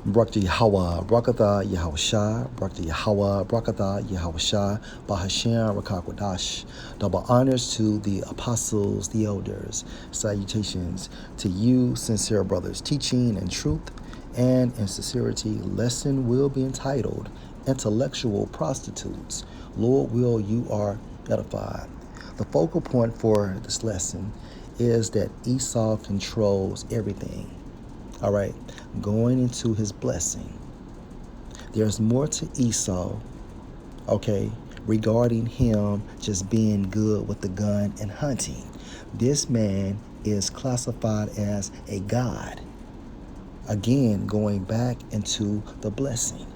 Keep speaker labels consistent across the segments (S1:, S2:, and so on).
S1: Brakta Yahweh, Brakatha Yahushua, Brakta Yahweh, Brakatha Yahushua, Bahashem Rakakwadash. Double honors to the apostles, the elders. Salutations to you, sincere brothers, teaching in truth and in sincerity. Lesson will be entitled Intellectual Prostitutes. Lord will you are edified. The focal point for this lesson is that Esau controls everything. All right, going into his blessing. There's more to Esau, okay, regarding him just being good with the gun and hunting. This man is classified as a god. Again, going back into the blessing.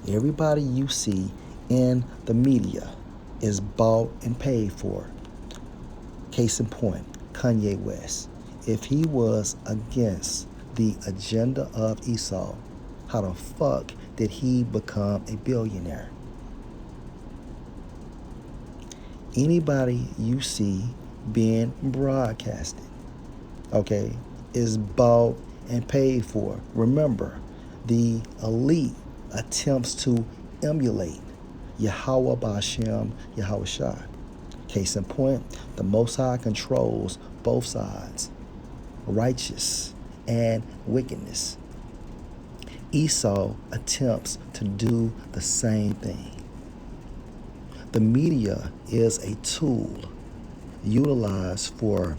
S1: Everybody you see in the media is bought and paid for. Case in point, Kanye West. If he was against the agenda of Esau, how the fuck did he become a billionaire? Anybody you see being broadcasted, okay, is bought and paid for. Remember, the elite attempts to emulate Yahweh Ba'ashem Yahushua. Case in point, the Most High controls both sides, righteous and wickedness. Esau attempts to do the same thing. The media is a tool utilized for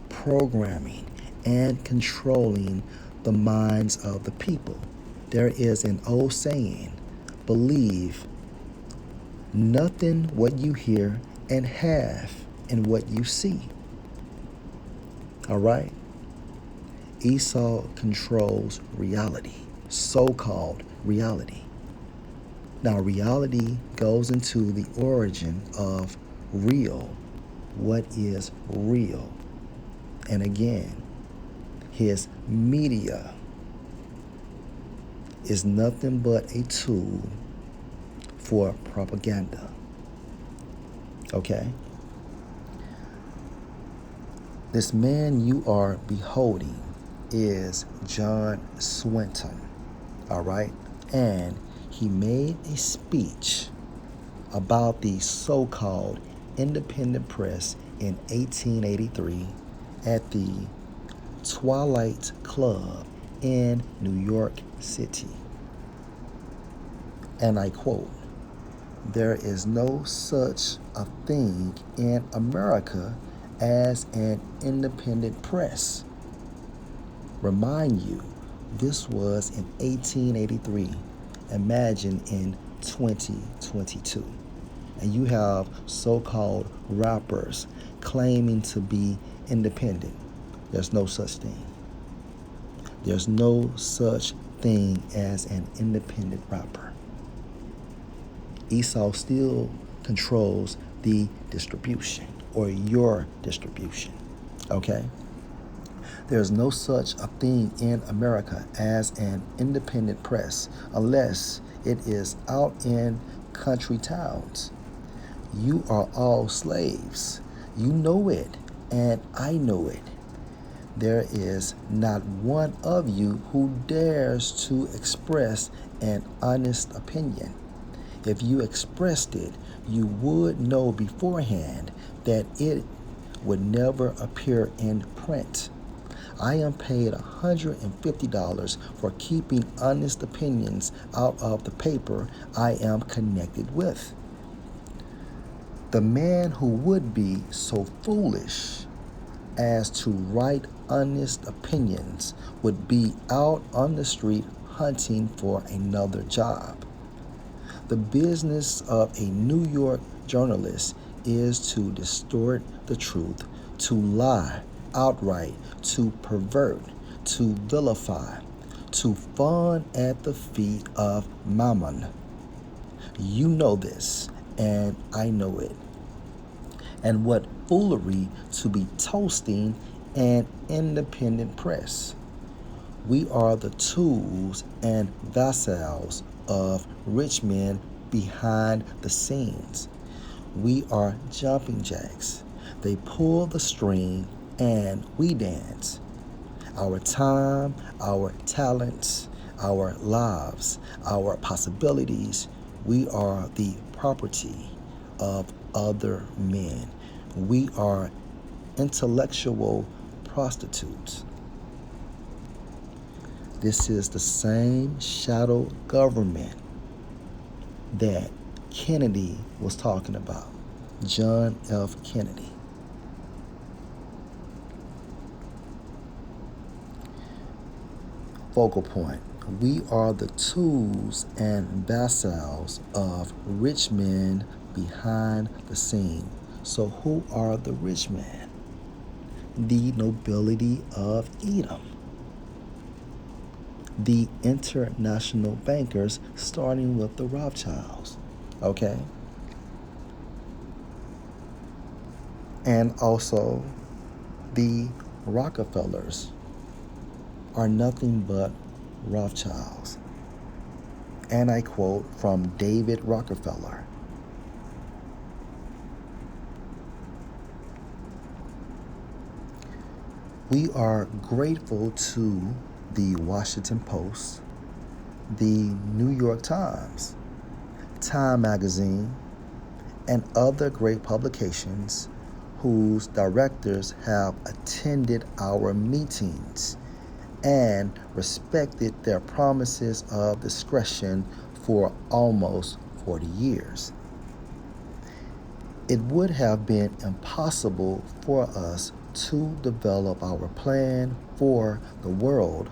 S1: programming and controlling the minds of the people. There is an old saying, believe nothing what you hear and half in what you see. All right? Esau controls reality, so-called reality. Now, reality goes into the origin of real. What is real? And again, his media is nothing but a tool for propaganda. Okay? This man you are beholding is John Swinton, all right? And he made a speech about the so-called independent press in 1883 at the Twilight Club in New York City. And I quote, "There is no such a thing in America as an independent press." Remind you, this was in 1883. Imagine in 2022. And you have so-called rappers claiming to be independent. There's no such thing. There's no such thing as an independent rapper. Esau still controls the distribution, or your distribution, okay? There's no such a thing in America as an independent press unless it is out in country towns. You are all slaves. You know it, and I know it. There is not one of you who dares to express an honest opinion. If you expressed it, you would know beforehand that it would never appear in print. I am paid $150 for keeping honest opinions out of the paper I am connected with. The man who would be so foolish as to write honest opinions would be out on the street hunting for another job. The business of a New York journalist is to distort the truth, to lie outright, to pervert, to vilify, to fawn at the feet of Mammon. You know this, and I know it. And what foolery to be toasting an independent press. We are the tools and vassals of rich men behind the scenes. We are jumping jacks. They pull the string and we dance. Our time, our talents, our lives, our possibilities. We are the property of other men. We are intellectual prostitutes. This is the same shadow government that Kennedy was talking about, John F. Kennedy. Focal point. We are the tools and vassals of rich men behind the scene. So who are the rich men? The nobility of Edom. The international bankers, starting with the Rothschilds. Okay? And also the Rockefellers are nothing but Rothschilds. And I quote from David Rockefeller. We are grateful to the Washington Post, the New York Times, Time Magazine, and other great publications whose directors have attended our meetings and respected their promises of discretion for almost 40 years. It would have been impossible for us to develop our plan for the world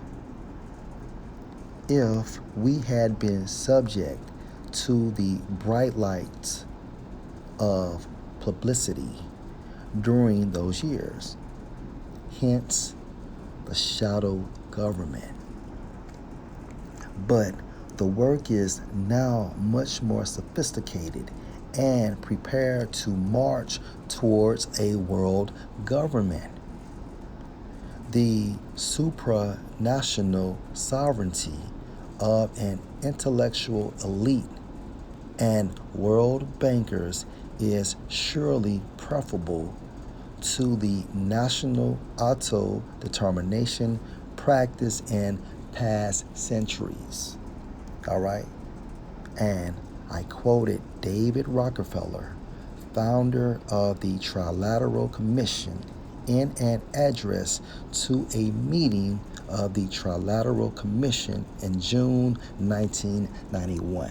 S1: if we had been subject to the bright lights of publicity during those years. Hence, the shadow government. But the work is now much more sophisticated and prepared to march towards a world government. The supranational sovereignty of an intellectual elite and world bankers is surely preferable to the national auto-determination practiced in past centuries. All right? And I quoted David Rockefeller, founder of the Trilateral Commission, in an address to a meeting of the Trilateral Commission in June 1991.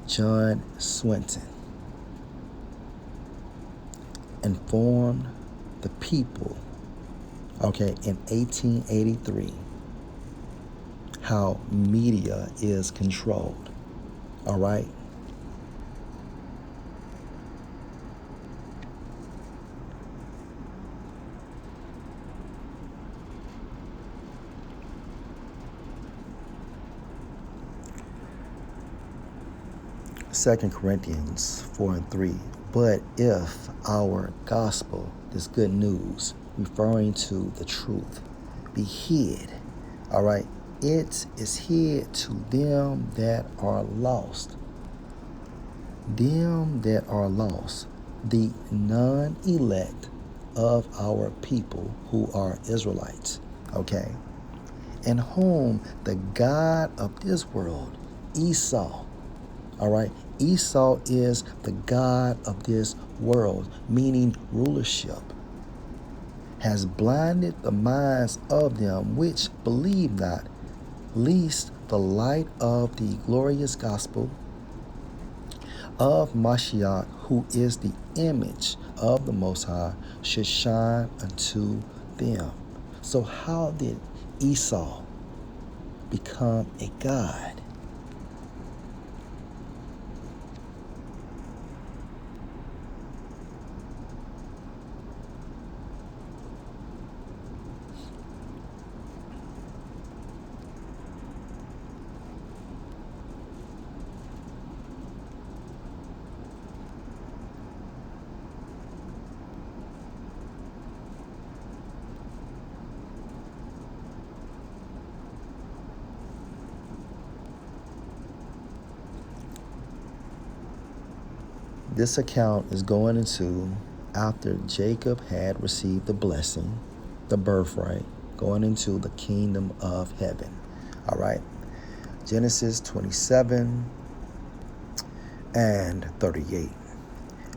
S1: John Swinton informed the people, in 1883, how media is controlled. All right? Second Corinthians 4:3. But if our gospel, this good news, referring to the truth, be hid, all right, it is hid to them that are lost. Them that are lost, the non-elect of our people who are Israelites, okay, and whom the God of this world, Esau, all right, Esau is the God of this world, meaning rulership, has blinded the minds of them which believe not, lest the light of the glorious gospel of Mashiach, who is the image of the Most High, should shine unto them. So how did Esau become a god? This account is going into after Jacob had received the blessing, the birthright, going into the kingdom of heaven. All right. Genesis 27 and 38.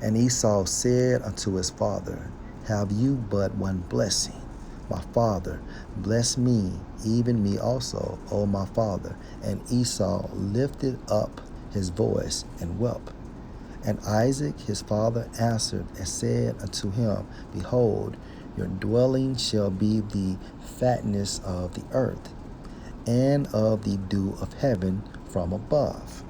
S1: And Esau said unto his father, Have you but one blessing? My father, bless me, even me also, O my father. And Esau lifted up his voice and wept. And Isaac his father answered and said unto him, Behold, your dwelling shall be the fatness of the earth, and of the dew of heaven from above.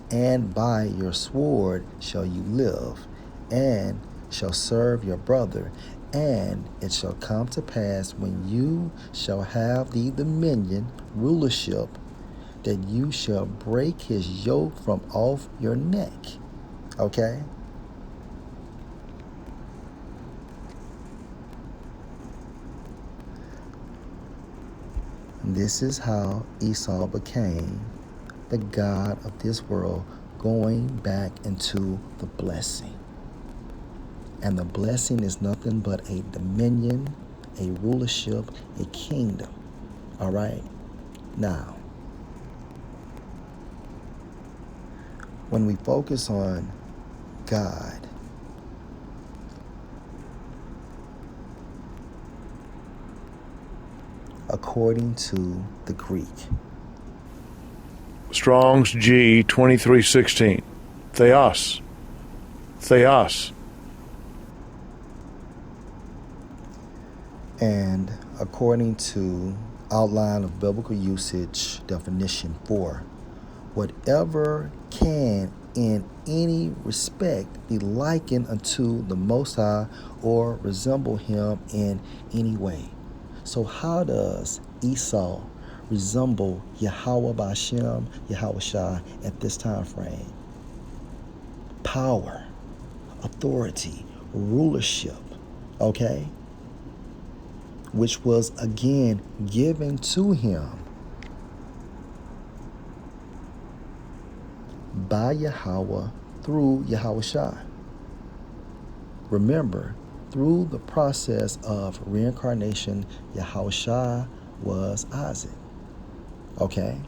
S1: And by your sword shall you live, and shall serve your brother. And it shall come to pass, when you shall have the dominion, rulership, that you shall break his yoke from off your neck. Okay? This is how Esau became the god of this world, going back into the blessing. And the blessing is nothing but a dominion, a rulership, a kingdom. All right? Now, when we focus on God, according to the Greek,
S2: Strong's G 2316. Theos. Theos.
S1: and according to outline of biblical usage definition 4, whatever can in any respect be likened unto the Most High or resemble him in any way. So how does Esau resemble Yahweh Bashem, Yahweh Shai at this time frame? Power, authority, rulership, okay? Which was again given to him by Yahweh through Yahweh Shai. Remember, through the process of reincarnation, Yahweh Shai was Isaac. Okay?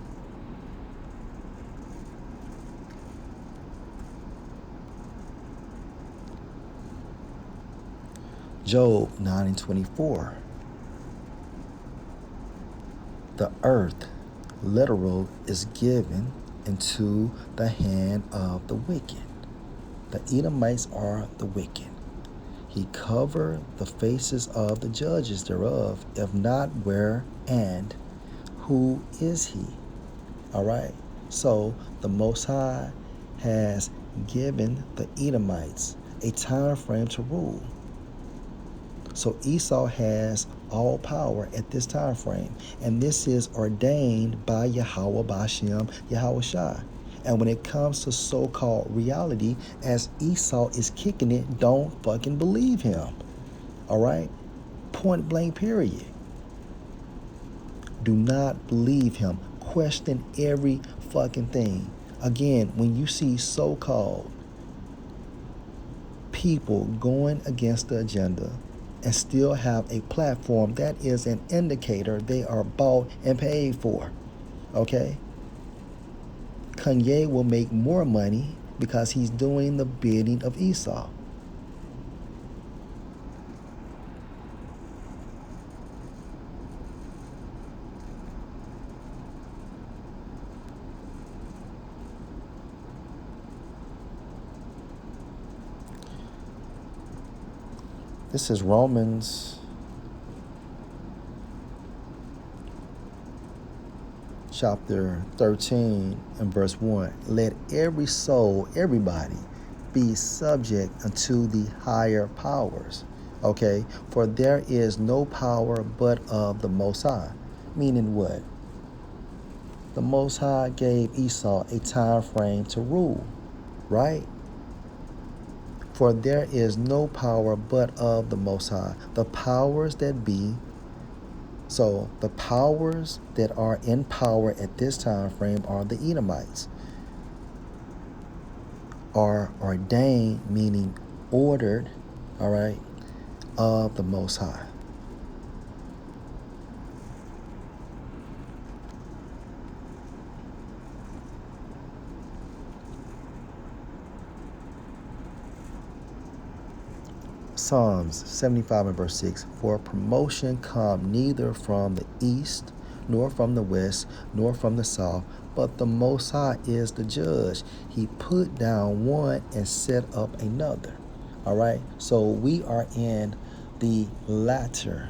S1: Job 9 and 24. The earth, literal, is given into the hand of the wicked. The Edomites are the wicked. He covered the faces of the judges thereof, if not where and who is he? All right. So the Most High has given the Edomites a time frame to rule. So Esau has all power at this time frame, and this is ordained by Yahweh Bashem, Yahweh Shai. And when it comes to so-called reality, as Esau is kicking it, don't fucking believe him. All right? Point blank period. Do not believe him. Question every fucking thing. Again, when you see so-called people going against the agenda and still have a platform, that is an indicator they are bought and paid for. Okay? Kanye will make more money because he's doing the bidding of Esau. This is Romans chapter 13 and verse 1. Let every soul, everybody, be subject unto the higher powers. Okay? For there is no power but of the Most High. Meaning what? The Most High gave Esau a time frame to rule, right? For there is no power but of the Most High. The powers that be. So the powers that are in power at this time frame are the Edomites. Are ordained, meaning ordered, all right, of the Most High. Psalms 75 and verse 6, for promotion come neither from the east, nor from the west, nor from the south, but the Most High is the judge. He put down one and set up another. All right, so we are in the latter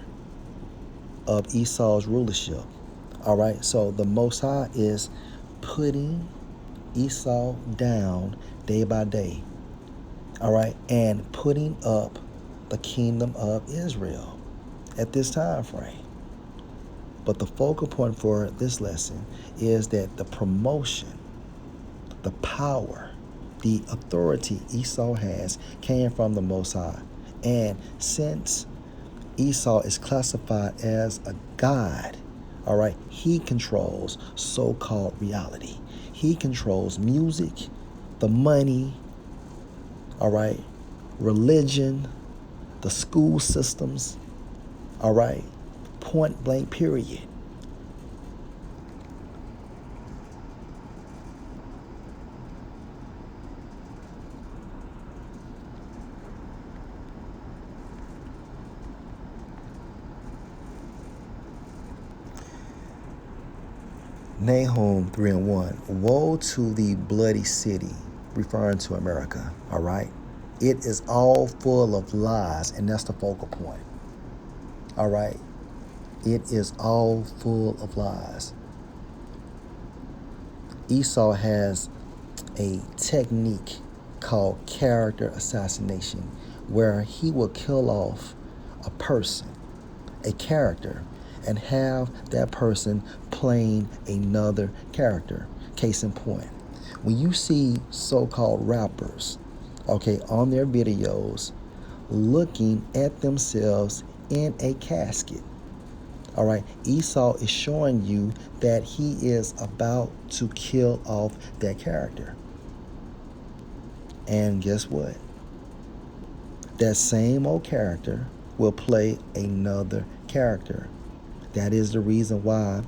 S1: of Esau's rulership. All right, so the Most High is putting Esau down day by day. All right, and putting up the kingdom of Israel at this time frame. But the focal point for this lesson is that the promotion, the power, the authority Esau has came from the Most High. And since Esau is classified as a god, all right, he controls so-called reality. He controls music, the money, all right, religion, the school systems, all right, point blank period. Nahum 3 and 1. Woe to the bloody city, referring to America, all right? It is all full of lies, and that's the focal point, all right? It is all full of lies. Esau has a technique called character assassination, where he will kill off a person, a character, and have that person playing another character. Case in point, when you see so-called rappers, okay, on their videos looking at themselves in a casket, all right, Esau is showing you that he is about to kill off that character. And guess what? That same old character will play another character. That is the reason why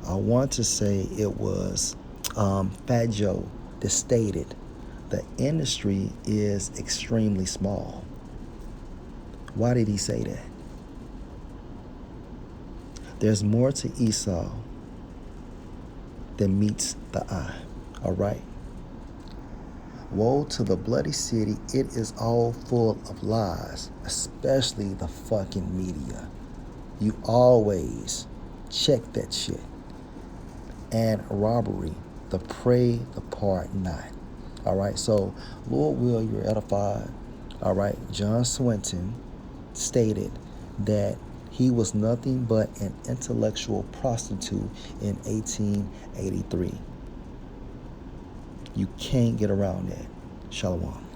S1: I want to say it was Fat Joe that stated the industry is extremely small. Why did he say that? There's more to Esau than meets the eye, all right? Woe to the bloody city, it is all full of lies, especially the fucking media. You always check that shit. And robbery, the prey, the part not. All right, so Lord will, you're edified. All right, John Swinton stated that he was nothing but an intellectual prostitute in 1883. You can't get around that. Shalom.